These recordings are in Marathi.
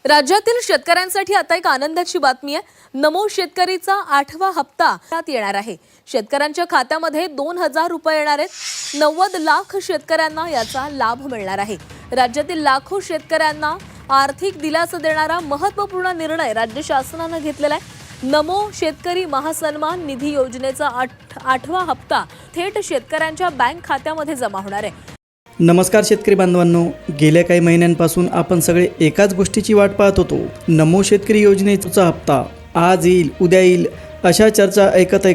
राज्यातील शेतकऱ्यांसाठी आता एक आनंदाची बातमी आहे। नमो शेतकरीचा 8वा हप्ता हातात येणार आहे। शेतकऱ्यांच्या खात्यामध्ये 2000 रुपये येणार आहेत। 90 लाख शेतकऱ्यांना याचा लाभ मिळणार आहे। राज्यातील लाखो शेतकऱ्यांना आर्थिक दिलासा देणारा महत्त्वपूर्ण निर्णय राज्य शासनाने घेतलेला आहे। नमो शेतकरी महासन्मान निधी योजनेचा 8वा हप्ता थेट शेतकऱ्यांच्या बँक खात्यामध्ये जमा होणार आहे। नमस्कार शेतकरी बांधवांनो, गेल्या काही महिन्यांपासून आपण सगळे एकाच गोष्टीची वाट पाहत होतो। नमो शेतकरी योजनेचा हप्ता आज येईल, उद्या येईल अशा चर्चा ऐकत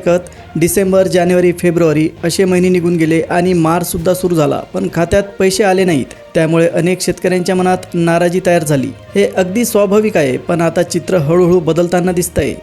डिसेंबर, जानेवारी, फेब्रुवारी असे महिने निघून गेले आणि मार्चसुद्धा सुरू झाला, पण खात्यात पैसे आले नाहीत। त्यामुळे अनेक शेतकऱ्यांच्या मनात नाराजी तयार झाली। हे अगदी स्वाभाविक आहे, पण आता चित्र हळूहळू बदलताना दिसतंय।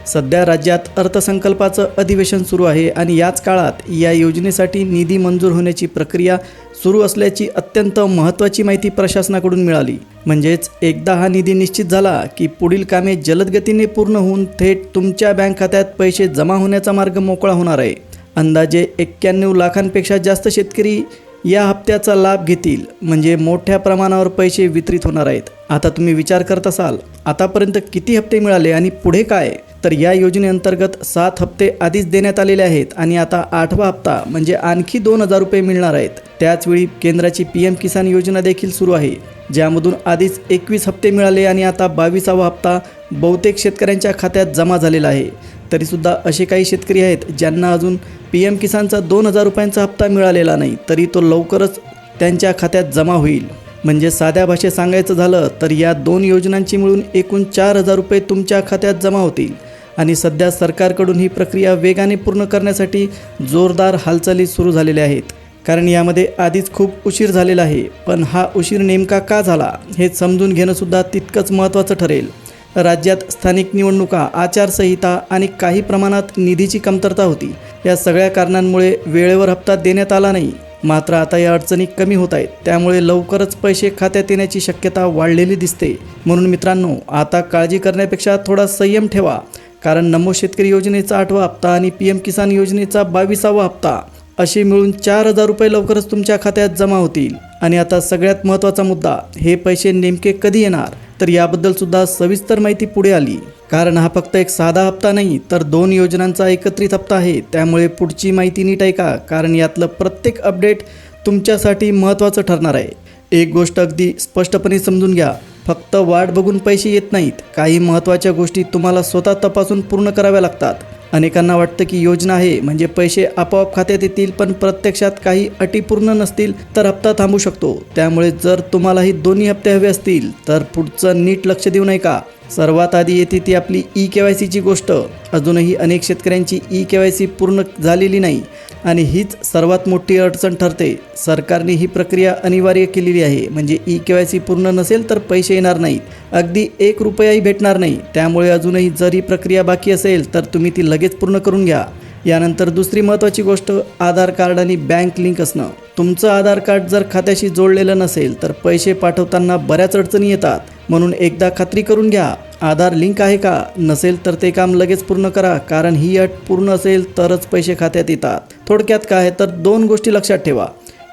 सध्या राज्यात अर्थसंकल्पाचं अधिवेशन सुरू आहे आणि याच काळात या योजनेसाठी निधी मंजूर होण्याची प्रक्रिया सुरू असल्याची अत्यंत महत्त्वाची माहिती प्रशासनाकडून मिळाली। म्हणजेच एकदा हा निधी निश्चित झाला की पुढील कामे जलद गतीने पूर्ण होऊन थेट तुमच्या बँक खात्यात पैसे जमा होण्याचा मार्ग मोकळा होणार आहे। अंदाजे 91 लाखांपेक्षा जास्त शेतकरी या हप्त्याचा लाभ घेतील, म्हणजे मोठ्या प्रमाणावर पैसे वितरित होणार आहेत। आता तुम्ही विचार करत असाल, आतापर्यंत किती हप्ते मिळाले आणि पुढे काय? तर या योजनेअंतर्गत 7 हप्ते आधीच देण्यात आलेले आहेत आणि आता 8वा हप्ता म्हणजे आणखी 2000 रुपये मिळणार आहेत। त्याचवेळी केंद्राची PM किसान योजना देखील सुरू आहे, ज्यामधून आधीच 21 हप्ते मिळाले आणि आता 22वा हप्ता बहुतेक शेतकऱ्यांच्या खात्यात जमा झालेला आहे। तरीसुद्धा असे काही शेतकरी आहेत ज्यांना अजून PM किसानचा 2000 रुपयांचा हप्ता मिळालेला नाही, तरी तो लवकरच त्यांच्या खात्यात जमा होईल। म्हणजे साध्या भाषेत सांगायचं झालं तर या 2 योजनांची मिळून एकूण 4000 रुपये तुमच्या खात्यात जमा होतील। आणि सध्या सरकारकडून ही प्रक्रिया वेगाने पूर्ण करण्यासाठी जोरदार हालचाली सुरू झालेल्या आहेत, कारण यामध्ये आधीच खूप उशीर झालेला आहे। पण हा उशीर नेमका का झाला हे समजून घेणंसुद्धा तितकंच महत्त्वाचं ठरेल। राज्यात स्थानिक निवडणुका, आचारसंहिता आणि काही प्रमाणात निधीची कमतरता होती। या सगळ्या कारणांमुळे वेळेवर हप्ता देण्यात आला नाही। मात्र आता या अडचणी कमी होत आहेत, त्यामुळे लवकरच पैसे खात्यात येण्याची शक्यता वाढलेली दिसते। म्हणून मित्रांनो, आता काळजी करण्यापेक्षा थोडा संयम ठेवा, कारण नमो शेतकरी योजनेचा 8वा हप्ता आणि PM किसान योजनेचा 22वा हप्ता असे मिळून 4000 रुपये लवकरच तुमच्या खात्यात जमा होतील। आणि आता सगळ्यात महत्त्वाचा मुद्दा, हे पैसे नेमके कधी येणार? तर याबद्दल सुद्धा सविस्तर माहिती पुढे आली, कारण हा फक्त एक साधा हप्ता नाही तर 2 योजनांचा एकत्रित हप्ता आहे। त्यामुळे पुढची माहिती नीट ऐका, कारण यातलं प्रत्येक अपडेट तुमच्यासाठी महत्त्वाचं ठरणार आहे। एक गोष्ट अगदी स्पष्टपणे समजून घ्या, फक्त वाट बघून पैसे येत नाहीत। काही महत्त्वाच्या गोष्टी तुम्हाला स्वतः तपासून पूर्ण कराव्या लागतात। अनेकांना वाटतं की योजना आहे म्हणजे पैसे आपोआप खात्यात येतील, पण प्रत्यक्षात काही अटी पूर्ण नसतील तर हप्ता थांबू शकतो। त्यामुळे जर तुम्हालाही दोन्ही हप्ते हवे असतील तर पुढचं नीट लक्ष देऊ नये का? सर्वात आधी येते ती आपली EKYCची गोष्ट। अजूनही अनेक शेतकऱ्यांची EKYC पूर्ण झालेली नाही आणि हीच सर्वात मोठी अडचण ठरते। सरकारने ही प्रक्रिया अनिवार्य केलेली आहे, म्हणजे EKYC पूर्ण नसेल तर पैसे येणार नाहीत, अगदी 1 रुपयाही भेटणार नाही। त्यामुळे अजूनही जर ही प्रक्रिया बाकी असेल तर तुम्ही ती लगेच पूर्ण करून घ्या। यानंतर दुसरी महत्त्वाची गोष्ट, आधार कार्ड आणि बँक लिंक असणं। तुमचं आधार कार्ड जर खात्याशी जोडलेलं नसेल तर पैसे पाठवताना बऱ्याच अडचणी येतात, म्हणून एकदा खात्री करून घ्या आधार लिंक आहे का। नसेल तर ते काम लगेच पूर्ण करा, कारण ही अट पूर्ण असेल तरच पैसे खात्यात येतात। थोडक्यात काय तर 2 गोष्टी लक्षात ठेवा,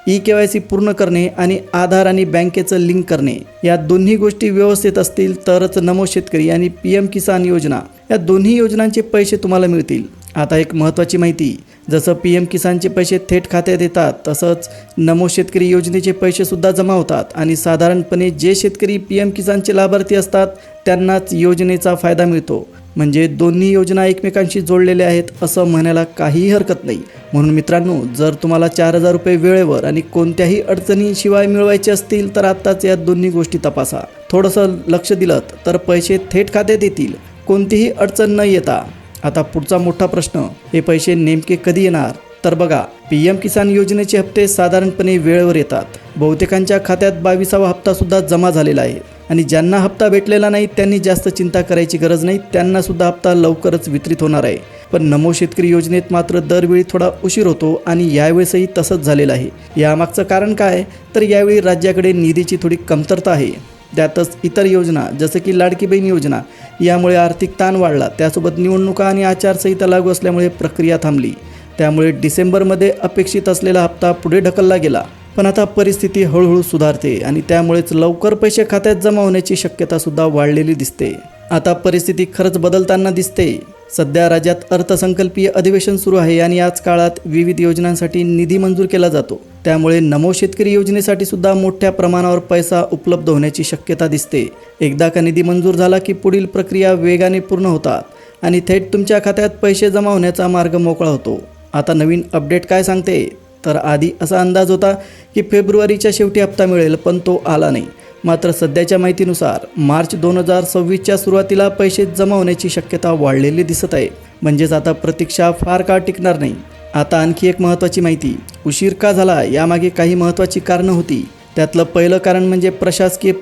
EKYC पूर्ण करणे आणि आधार आणि बँकेचं लिंक करणे। या दोन्ही गोष्टी व्यवस्थित असतील तरच नमो शेतकरी आणि PM किसान योजना या दोन्ही योजनांचे पैसे तुम्हाला मिळतील। आता एक महत्त्वाची माहिती, जसं PM किसानचे पैसे थेट खात्यात येतात, तसंच नमो शेतकरी योजनेचे पैसेसुद्धा जमा होतात। आणि साधारणपणे जे शेतकरी PM किसानचे लाभार्थी असतात त्यांनाच योजनेचा फायदा मिळतो। म्हणजे दोन्ही योजना एकमेकांशी जोडलेल्या आहेत असं म्हणायला काहीही हरकत नाही। म्हणून मित्रांनो, जर तुम्हाला 4000 रुपये वेळेवर आणि कोणत्याही अडचणीशिवाय मिळवायचे असतील तर आत्ताच या दोन्ही गोष्टी तपासा। थोडंसं लक्ष दिलं तर पैसे थेट खात्यात येतील, कोणतीही अडचण न येता। आता पुढचा मोठा प्रश्न, हे पैसे नेमके कधी येणार? तर बघा, PM किसान योजनेचे हप्ते साधारणपणे वेळेवर येतात। बहुतेकांच्या खात्यात 22वा हप्तासुद्धा जमा झालेला आहे आणि ज्यांना हप्ता भेटलेला नाही त्यांनी जास्त चिंता करायची गरज नाही, त्यांनासुद्धा हप्ता लवकरच वितरित होणार आहे। पण नमो शेतकरी योजनेत मात्र दरवेळी थोडा उशीर होतो आणि यावेळेसही तसंच झालेलं आहे। यामागचं कारण काय? तर यावेळी राज्याकडे निधीची थोडी कमतरता आहे। त्यातच इतर योजना जसं की लाडकी बहीण योजना यामुळे आर्थिक ताण वाढला। त्यासोबत निवडणुका आणि आचारसंहिता लागू असल्यामुळे प्रक्रिया थांबली। त्यामुळे डिसेंबरमध्ये अपेक्षित असलेला हप्ता पुढे ढकलला गेला। पण आता परिस्थिती हळूहळू सुधारते आणि त्यामुळेच लवकर पैसे खात्यात जमा होण्याची शक्यता सुद्धा वाढलेली दिसते. आता परिस्थिती खरंच बदलताना दिसते. सध्या राज्यात अर्थसंकल्पीय अधिवेशन सुरू आहे आणि याच काळात विविध योजनांसाठी निधी मंजूर केला जातो. त्यामुळे नमो शेतकरी योजनेसाठी सुद्धा मोठ्या प्रमाणावर पैसा उपलब्ध होण्याची शक्यता दिसते. एकदा का निधी मंजूर झाला की पुढील प्रक्रिया वेगाने पूर्ण होतात आणि थेट तुमच्या खात्यात पैसे जमा होण्याचा मार्ग मोकळा होतो. आता नवीन अपडेट काय सांगते, तर आधी असा अंदाज होता की फेब्रुवारीच्या शेवटी हप्ता मिळेल, पण तो आला नाही. मात्र सध्याच्या माहितीनुसार मार्च 2026च्या सुरुवातीला पैसे जमा होण्याची शक्यता वाढलेली दिसत आहे. म्हणजेच आता प्रतीक्षा फार काळ टिकणार नाही. आता आणखी एक महत्त्वाची माहिती, उशीर का झाला यामागे काही महत्त्वाची कारणं होती. त्यातलं पहिलं कारण म्हणजे प्रशासकीय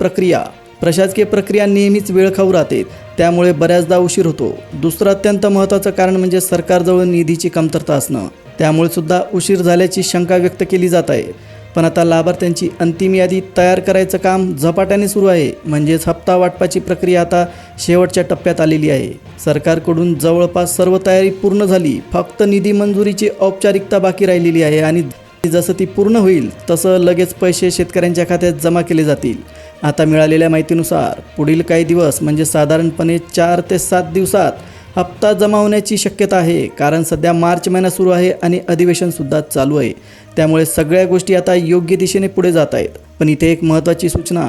प्रक्रिया नेहमीच वेळखाऊ राहते, त्यामुळे बऱ्याचदा उशीर होतो. दुसरं अत्यंत महत्त्वाचं कारण म्हणजे सरकारजवळ निधीची कमतरता असणं, त्यामुळे सुद्धा उशीर झाल्याची शंका व्यक्त केली जात आहे. पण आता लाभार्थ्यांची अंतिम यादी तयार करायचं काम झपाट्याने सुरू आहे. म्हणजेच हप्ता वाटपाची प्रक्रिया आता शेवटच्या टप्प्यात आलेली आहे. सरकारकडून जवळपास सर्व तयारी पूर्ण झाली, फक्त निधी मंजुरीची औपचारिकता बाकी राहिलेली आहे आणि जसं ती पूर्ण होईल तसं लगेच पैसे शेतकऱ्यांच्या खात्यात जमा केले जातील. आता मिळालेल्या माहितीनुसार पुढील काही दिवस म्हणजे साधारणपणे 4 ते 7 दिवसात हप्ता जमा होण्याची शक्यता आहे. कारण सध्या मार्च महिना सुरू आहे आणि अधिवेशनसुद्धा चालू आहे, त्यामुळे सगळ्या गोष्टी आता योग्य दिशेने पुढे जात आहेत. पण इथे एक महत्त्वाची सूचना,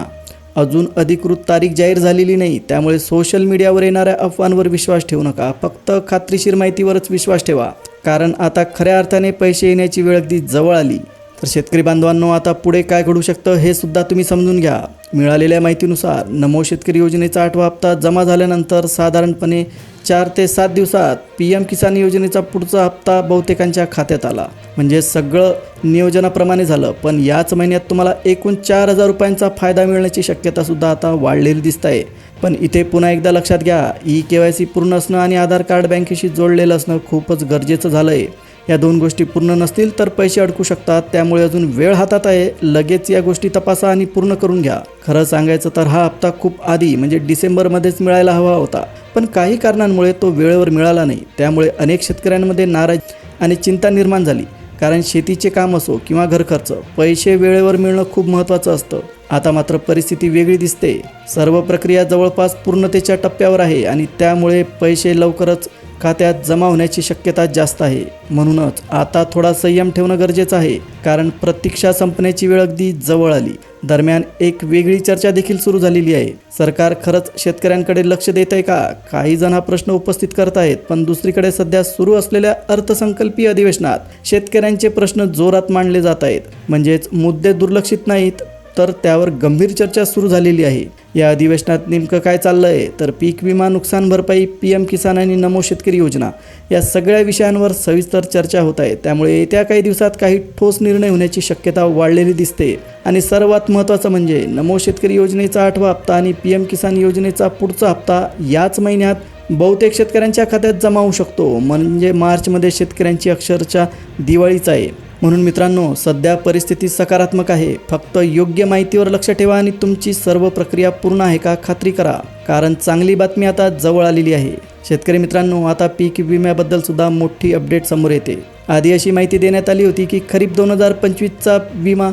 अजून अधिकृत तारीख जाहीर झालेली नाही, त्यामुळे सोशल मीडियावर येणाऱ्या अफवांवर विश्वास ठेवू नका. फक्त खात्रीशीर माहितीवरच विश्वास ठेवा, कारण आता खऱ्या अर्थाने पैसे येण्याची वेळ अगदी जवळ आली. तर शेतकरी बांधवांनो, आता पुढे काय घडू शकतं हे सुद्धा तुम्ही समजून घ्या. मिळालेल्या माहितीनुसार नमो शेतकरी योजनेचा 8वा हप्ता जमा झाल्यानंतर साधारणपणे 4 ते 7 दिवसात PM किसान योजनेचा पुढचा हप्ता बहुतेकांच्या खात्यात आला. म्हणजे सगळं नियोजनाप्रमाणे झालं. पण याच महिन्यात तुम्हाला एकूण 4,000 रुपयांचा फायदा मिळण्याची शक्यतासुद्धा आता वाढलेली दिसत आहे. पण इथे पुन्हा एकदा लक्षात घ्या, KYC पूर्ण असणं आणि आधार कार्ड बँकेशी जोडलेलं असणं खूपच गरजेचं झालं आहे. या 2 गोष्टी पूर्ण नसतील तर पैसे अडकू शकतात. त्यामुळे अजून वेळ हातात आहे, लगेच या गोष्टी तपासा आणि पूर्ण करून घ्या. खरं सांगायचं तर हा हप्ता खूप आधी म्हणजे डिसेंबरमध्येच मिळायला हवा होता, पण काही कारणांमुळे तो वेळेवर मिळाला नाही. त्यामुळे अनेक शेतकऱ्यांमध्ये नाराजी आणि चिंता निर्माण झाली. कारण शेतीचे काम असो किंवा घरखर्च, पैसे वेळेवर मिळणं खूप महत्त्वाचं असतं. आता मात्र परिस्थिती वेगळी दिसते. सर्व प्रक्रिया जवळपास पूर्णतेच्या टप्प्यावर आहे आणि त्यामुळे पैसे लवकरच खात्यात जमा होण्याची शक्यता जास्त आहे. म्हणूनच आता थोडा संयम ठेवणं गरजेचं आहे, कारण प्रतीक्षा संपण्याची वेळ अगदी जवळ आली. दरम्यान एक वेगळी चर्चा देखील सुरू झालेली आहे. सरकार खरंच शेतकऱ्यांकडे लक्ष देत आहे का? काही जण हा प्रश्न उपस्थित करत आहेत. पण दुसरीकडे सध्या सुरू असलेल्या अर्थसंकल्पीय अधिवेशनात शेतकऱ्यांचे प्रश्न जोरात मांडले जात आहेत. म्हणजेच मुद्दे दुर्लक्षित नाहीत, तर त्यावर गंभीर चर्चा सुरू झालेली आहे. या अधिवेशनात नेमकं काय चाललं आहे, तर पीक विमा, नुकसान भरपाई, PM किसान आणि नमो शेतकरी योजना या सगळ्या विषयांवर सविस्तर चर्चा होत आहे. त्यामुळे येत्या काही दिवसात काही ठोस निर्णय होण्याची शक्यता वाढलेली दिसते. आणि सर्वात महत्त्वाचं म्हणजे नमो शेतकरी योजनेचा 8वा हप्ता आणि PM किसान योजनेचा पुढचा हप्ता याच महिन्यात बहुतेक शेतकऱ्यांच्या खात्यात जमा होऊ शकतो. म्हणजे मार्चमध्ये शेतकऱ्यांची अक्षरशः दिवाळीच आहे. म्हणून मित्रांनो, सध्या परिस्थिती सकारात्मक आहे. फक्त योग्य माहितीवर लक्ष ठेवा आणि तुमची सर्व प्रक्रिया पूर्ण आहे का खात्री करा, कारण चांगली बातमी आता जवळ आलेली आहे. शेतकरी मित्रांनो, आता पीक विम्याबद्दल सुद्धा मोठी अपडेट समोर येते. आधी अशी माहिती देण्यात आली होती की खरीप 2025चा विमा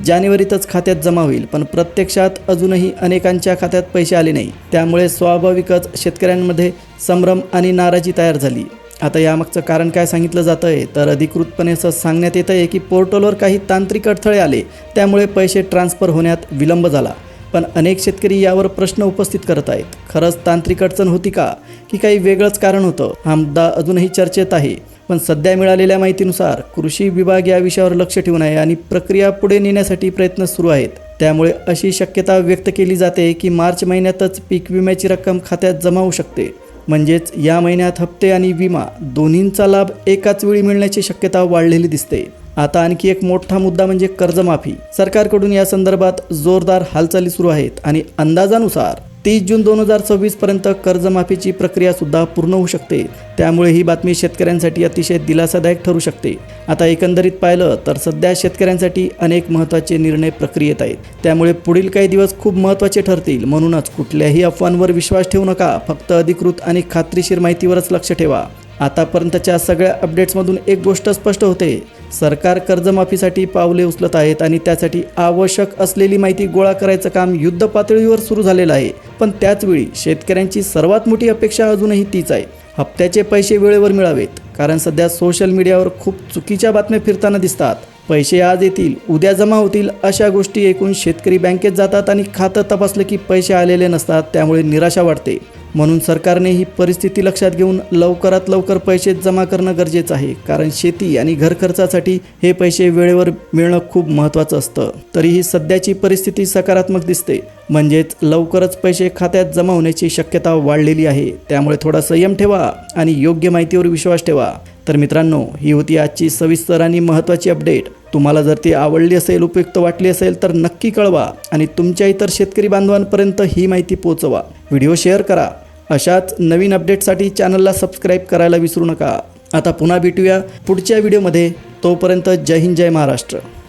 जानेवारीतच खात्यात जमा होईल, पण प्रत्यक्षात अजूनही अनेकांच्या खात्यात पैसे आले नाही. त्यामुळे स्वाभाविकच शेतकऱ्यांमध्ये संभ्रम आणि नाराजी तयार झाली. आता यामागचं कारण काय सांगितलं जातं आहे, तर अधिकृतपणे असं सांगण्यात येतं आहे की पोर्टलवर काही तांत्रिक अडथळे आले, त्यामुळे पैसे ट्रान्सफर होण्यात विलंब झाला. पण अनेक शेतकरी यावर प्रश्न उपस्थित करत आहेत. खरंच तांत्रिक अडचण होती का, की काही वेगळंच कारण होतं? हा मुद्दा अजूनही चर्चेत आहे. पण सध्या मिळालेल्या माहितीनुसार कृषी विभाग या विषयावर लक्ष ठेवून आहे आणि प्रक्रिया पुढे नेण्यासाठी प्रयत्न सुरू आहेत. त्यामुळे अशी शक्यता व्यक्त केली जाते की मार्च महिन्यातच पीक विम्याची रक्कम खात्यात जमा होऊ शकते. म्हणजेच या महिन्यात हप्ते आणि विमा दोन्हींचा लाभ एकाच वेळी मिळण्याची शक्यता वाढलेली दिसते. आता आणखी एक मोठा मुद्दा म्हणजे कर्जमाफी. सरकारकडून या संदर्भात जोरदार हालचाली सुरू आहेत आणि अंदाजानुसार 30 जून 2026 पर्यंत कर्जमाफीची प्रक्रिया सुद्धा पूर्ण होऊ शकते. त्यामुळे ही बातमी शेतकऱ्यांसाठी अतिशय दिलासादायक ठरू शकते. आता एकंदरीत पाहिलं तर सध्या शेतकऱ्यांसाठी अनेक महत्त्वाचे निर्णय प्रक्रियेत आहेत. त्यामुळे पुढील काही दिवस खूप महत्त्वाचे ठरतील. म्हणूनच कुठल्याही अफवांवर विश्वास ठेवू नका. फक्त अधिकृत आणि खात्रीशीर माहितीवरच लक्ष ठेवा. आतापर्यंतच्या सगळ्या अपडेट्समधून एक गोष्ट स्पष्ट होते, सरकार कर्जमाफीसाठी पावले उचलत आहेत आणि त्यासाठी आवश्यक असलेली माहिती गोळा करायचं काम युद्ध पातळीवर सुरू झालेलं आहे. पण त्याचवेळी शेतकऱ्यांची सर्वात मोठी अपेक्षा अजूनही तीच आहे, हप्त्याचे पैसे वेळेवर मिळावेत. कारण सध्या सोशल मीडियावर खूप चुकीच्या बातम्या फिरताना दिसतात. पैसे आज येतील उद्या जमा होतील अशा गोष्टी ऐकून शेतकरी बँकेत जातात आणि खातं तपासलं की पैसे आलेले नसतात. त्यामुळे निराशा वाटते. म्हणून सरकारने ही परिस्थिती लक्षात घेऊन लवकरात लवकर पैसे जमा करणं गरजेचं आहे. कारण शेती आणि घर खर्चासाठी हे पैसे वेळेवर मिळणं खूप महत्त्वाचं असतं. तरीही सध्याची परिस्थिती सकारात्मक दिसते, म्हणजेच लवकरच पैसे खात्यात जमा होण्याची शक्यता वाढलेली आहे. त्यामुळे थोडा संयम ठेवा आणि योग्य माहितीवर विश्वास ठेवा. तर मित्रांनो, ही होती आजची सविस्तर आणि महत्त्वाची अपडेट. तुम्हाला जर ती आवडली असेल, उपयुक्त वाटली असेल तर नक्की कळवा आणि तुमच्या इतर शेतकरी बांधवांपर्यंत ही माहिती पोहोचवा. व्हिडिओ शेअर करा. अशाच नवीन अपडेटसाठी चॅनलला सबस्क्राईब करायला विसरू नका. आता पुन्हा भेटूया पुढच्या व्हिडिओमध्ये. तोपर्यंत जय हिंद, जय महाराष्ट्र.